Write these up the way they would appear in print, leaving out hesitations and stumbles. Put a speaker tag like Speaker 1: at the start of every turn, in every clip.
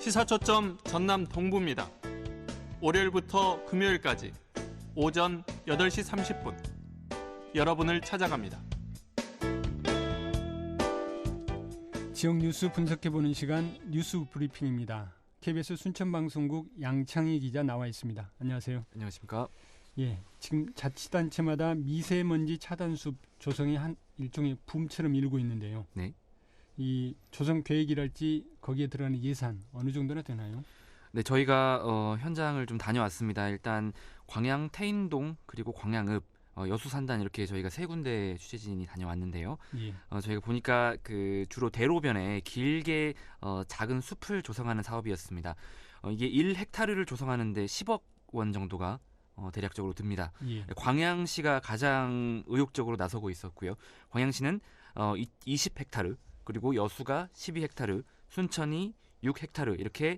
Speaker 1: 시사초점 전남 동부입니다. 월요일부터 금요일까지 오전 8시 30분 여러분을 찾아갑니다.
Speaker 2: 지역 뉴스 분석해보는 시간 뉴스 브리핑입니다. KBS 순천방송국 양창희 기자 나와 있습니다. 안녕하세요.
Speaker 3: 안녕하십니까.
Speaker 2: 예, 지금 자치단체마다 미세먼지 차단숲 조성이 한 일종의 붐처럼 일고 있는데요.
Speaker 3: 네.
Speaker 2: 이 조성 계획이랄지 거기에 들어가는 예산 어느 정도나 되나요?
Speaker 3: 네, 저희가 현장을 좀 다녀왔습니다. 일단 광양 태인동 그리고 광양읍 여수산단 이렇게 저희가 세 군데 취재진이 다녀왔는데요.
Speaker 2: 예.
Speaker 3: 저희가 보니까 그 주로 대로변에 길게 작은 숲을 조성하는 사업이었습니다. 이게 1헥타르를 조성하는데 10억 원 정도가 대략적으로 듭니다.
Speaker 2: 예.
Speaker 3: 광양시가 가장 의욕적으로 나서고 있었고요. 광양시는 20헥타르 그리고 여수가 12헥타르, 순천이 6헥타르 이렇게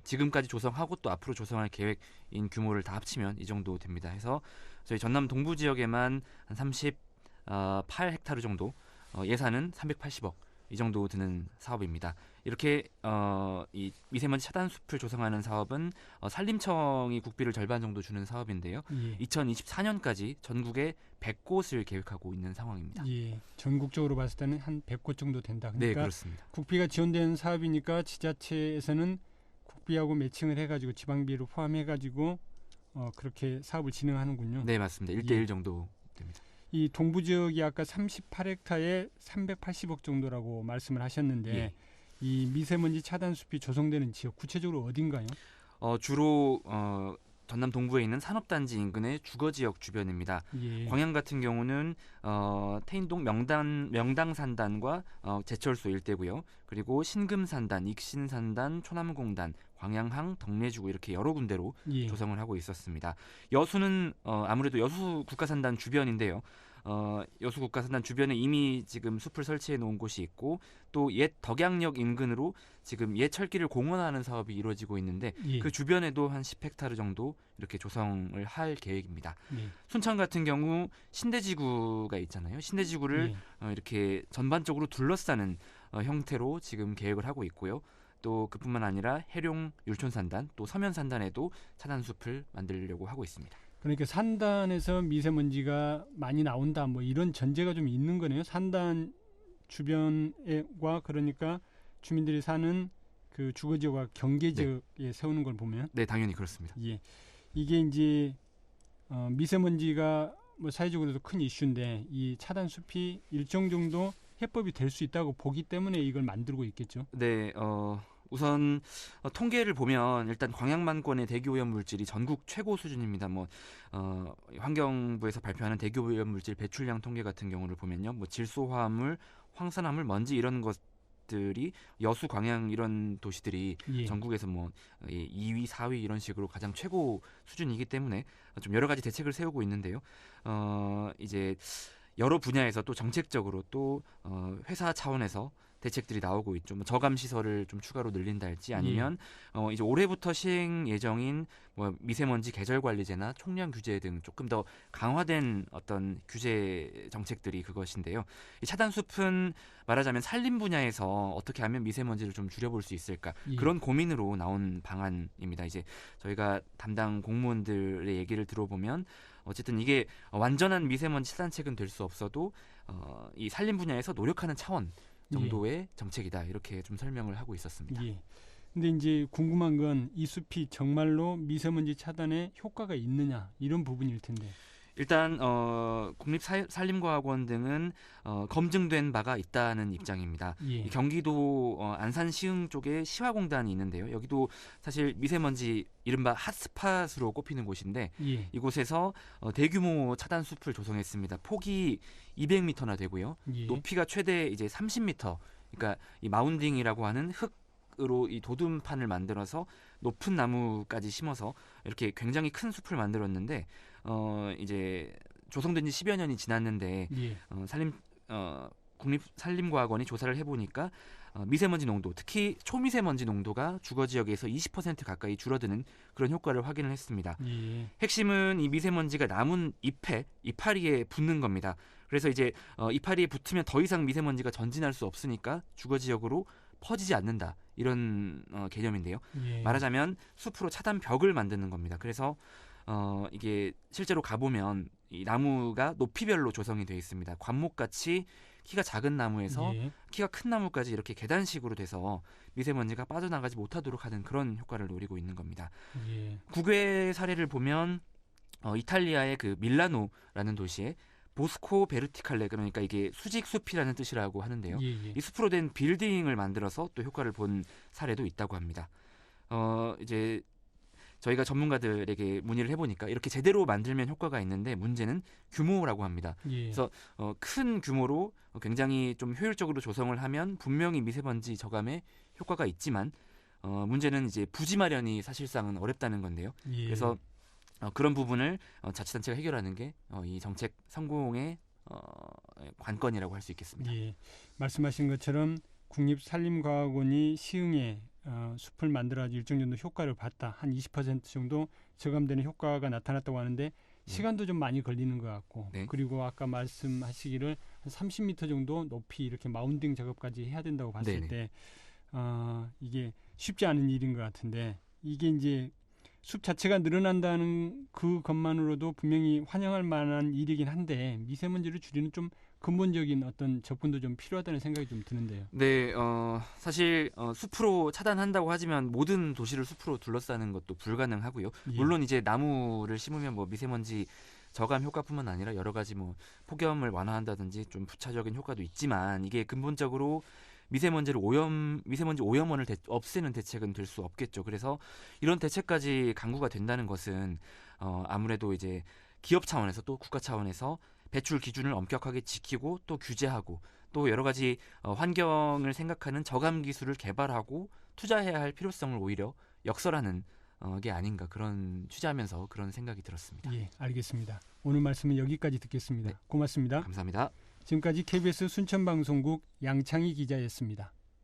Speaker 3: 지금까지 조성하고 또 앞으로 조성할 계획인 규모를 다 합치면 이 정도 됩니다. 해서 저희 전남 동부 지역에만 한 38헥타르 정도 예산은 380억 이 정도 드는 사업입니다. 이렇게 이 미세먼지 차단 숲을 조성하는 사업은 산림청이 국비를 절반 정도 주는 사업인데요.
Speaker 2: 예.
Speaker 3: 2024년까지 전국에 100곳을 계획하고 있는 상황입니다.
Speaker 2: 예. 전국적으로 봤을 때는 한 100곳 정도 된다. 그러니까
Speaker 3: 네, 그렇습니다.
Speaker 2: 국비가 지원된 사업이니까 지자체에서는 국비하고 매칭을 해가지고 지방비로 포함해가지고 그렇게 사업을 진행하는군요.
Speaker 3: 네, 맞습니다. 1대1 정도 됩니다.
Speaker 2: 이 동부 지역이 아까 38헥타에 380억 정도라고 말씀을 하셨는데
Speaker 3: 예.
Speaker 2: 이 미세먼지 차단 숲이 조성되는 지역 구체적으로 어딘가요?
Speaker 3: 주로 전남 동부에 있는 산업단지 인근의 주거지역 주변입니다.
Speaker 2: 예.
Speaker 3: 광양 같은 경우는 태인동 명당산단과 제철소 일대고요. 그리고 신금산단, 익신산단, 초남공단, 광양항, 덕내주구 이렇게 여러 군데로
Speaker 2: 예.
Speaker 3: 조성을 하고 있었습니다. 여수는 아무래도 여수 국가산단 주변인데요. 여수 국가산단 주변에 이미 지금 숲을 설치해 놓은 곳이 있고 또 옛 덕양역 인근으로 지금 옛 철길을 공원화하는 사업이 이루어지고 있는데
Speaker 2: 예.
Speaker 3: 그 주변에도 한 10헥타르 정도 이렇게 조성을 할 계획입니다.
Speaker 2: 예.
Speaker 3: 순천 같은 경우 신대지구가 있잖아요. 신대지구를 이렇게 전반적으로 둘러싸는 형태로 지금 계획을 하고 있고요. 또 그뿐만 아니라 해룡 율촌산단 또 서면산단에도 차단숲을 만들려고 하고 있습니다.
Speaker 2: 그러니까 산단에서 미세먼지가 많이 나온다 뭐 이런 전제가 좀 있는 거네요. 산단 주변과 그러니까 주민들이 사는 그 주거지역과 경계지역에 세우는 걸 보면
Speaker 3: 네, 당연히 그렇습니다.
Speaker 2: 예, 이게 이제 미세먼지가 뭐 사회적으로도 큰 이슈인데 이 차단 숲이 일정 정도 해법이 될 수 있다고 보기 때문에 이걸 만들고 있겠죠.
Speaker 3: 네, 우선 통계를 보면 일단 광양만권의 대기오염 물질이 전국 최고 수준입니다. 환경부에서 발표하는 대기오염 물질 배출량 통계 같은 경우를 보면요, 질소화합물, 황산화물, 먼지 이런 것들이 여수, 광양 이런 도시들이
Speaker 2: 예.
Speaker 3: 전국에서 2위, 4위 이런 식으로 가장 최고 수준이기 때문에 좀 여러 가지 대책을 세우고 있는데요. 이제 여러 분야에서 또 정책적으로 또 회사 차원에서 대책들이 나오고 있죠. 저감 시설을 좀 추가로 늘린다 할지 아니면 이제 올해부터 시행 예정인 미세먼지 계절 관리제나 총량 규제 등 조금 더 강화된 어떤 규제 정책들이 그것인데요. 이 차단숲은 말하자면 산림 분야에서 어떻게 하면 미세먼지를 좀 줄여볼 수 있을까
Speaker 2: 예.
Speaker 3: 그런 고민으로 나온 방안입니다. 이제 저희가 담당 공무원들의 얘기를 들어보면 어쨌든 이게 완전한 미세먼지 차단책은 될 수 없어도 이 산림 분야에서 노력하는 차원 정도의 정책이다 이렇게 좀 설명을 하고 있었습니다.
Speaker 2: 예. 근데 이제 궁금한 건 이 숲이 정말로 미세먼지 차단에 효과가 있느냐 이런 부분일 텐데.
Speaker 3: 일단 국립산림과학원 등은 검증된 바가 있다는 입장입니다.
Speaker 2: 예.
Speaker 3: 경기도 안산 시흥 쪽에 시화공단이 있는데요. 여기도 사실 미세먼지 이른바 핫스팟으로 꼽히는 곳인데
Speaker 2: 예.
Speaker 3: 이곳에서 대규모 차단 숲을 조성했습니다. 폭이 200m나 되고요.
Speaker 2: 예.
Speaker 3: 높이가 최대 이제 30m. 그러니까 이 마운딩이라고 하는 흙으로 이 도둠판을 만들어서 높은 나무까지 심어서 이렇게 굉장히 큰 숲을 만들었는데 이제 조성된 지 10여 년이 지났는데
Speaker 2: 예.
Speaker 3: 국립산림과학원이 조사를 해보니까 미세먼지 농도, 특히 초미세먼지 농도가 주거지역에서 20% 가까이 줄어드는 그런 효과를 확인을 했습니다.
Speaker 2: 예.
Speaker 3: 핵심은 이 미세먼지가 나무 잎에, 이파리에 붙는 겁니다. 그래서 이제 이파리에 붙으면 더 이상 미세먼지가 전진할 수 없으니까 주거지역으로 퍼지지 않는다. 이런 개념인데요.
Speaker 2: 예.
Speaker 3: 말하자면 숲으로 차단벽을 만드는 겁니다. 그래서 이게 실제로 가보면 이 나무가 높이별로 조성이 되어 있습니다. 관목같이 키가 작은 나무에서
Speaker 2: 예.
Speaker 3: 키가 큰 나무까지 이렇게 계단식으로 돼서 미세먼지가 빠져나가지 못하도록 하는 그런 효과를 노리고 있는 겁니다.
Speaker 2: 예.
Speaker 3: 국외 사례를 보면 이탈리아의 그 밀라노라는 도시에 보스코 베르티칼레, 그러니까 이게 수직 숲이라는 뜻이라고 하는데요.
Speaker 2: 예. 예.
Speaker 3: 이 숲으로 된 빌딩을 만들어서 또 효과를 본 사례도 있다고 합니다. 이제 저희가 전문가들에게 문의를 해보니까 이렇게 제대로 만들면 효과가 있는데 문제는 규모라고 합니다.
Speaker 2: 예.
Speaker 3: 그래서 큰 규모로 굉장히 좀 효율적으로 조성을 하면 분명히 미세먼지 저감에 효과가 있지만 문제는 이제 부지 마련이 사실상은 어렵다는 건데요.
Speaker 2: 예.
Speaker 3: 그래서 그런 부분을 자치단체가 해결하는 게 이 정책 성공의 관건이라고 할 수 있겠습니다.
Speaker 2: 예. 말씀하신 것처럼 국립산림과학원이 시흥에 숲을 만들어서 일정 정도 효과를 봤다. 한 20% 정도 저감되는 효과가 나타났다고 하는데 시간도 좀 많이 걸리는 것 같고
Speaker 3: 네.
Speaker 2: 그리고 아까 말씀하시기를 한 30m 정도 높이 이렇게 마운딩 작업까지 해야 된다고 봤을
Speaker 3: 네네.
Speaker 2: 때 이게 쉽지 않은 일인 것 같은데 이게 이제 숲 자체가 늘어난다는 그것만으로도 분명히 환영할 만한 일이긴 한데 미세먼지를 줄이는 좀 근본적인 어떤 접근도 좀 필요하다는 생각이 좀 드는데요.
Speaker 3: 네, 사실 숲으로 차단한다고 하지만 모든 도시를 숲으로 둘러싸는 것도 불가능하고요.
Speaker 2: 예.
Speaker 3: 물론 이제 나무를 심으면 뭐 미세먼지 저감 효과뿐만 아니라 여러 가지 뭐 폭염을 완화한다든지 좀 부차적인 효과도 있지만 이게 근본적으로 미세먼지 오염원을 없애는 대책은 될 수 없겠죠. 그래서 이런 대책까지 강구가 된다는 것은 아무래도 이제 기업 차원에서 또 국가 차원에서 배출 기준을 엄격하게 지키고 또 규제하고 또 여러 가지 환경을 생각하는 저감 기술을 개발하고 투자해야 할 필요성을 오히려 역설하는 게 아닌가 그런 취재하면서 그런 생각이 들었습니다.
Speaker 2: 예, 알겠습니다. 오늘 말씀은 여기까지 듣겠습니다.
Speaker 3: 네.
Speaker 2: 고맙습니다.
Speaker 3: 감사합니다.
Speaker 2: 지금까지 KBS 순천방송국 양창희 기자였습니다.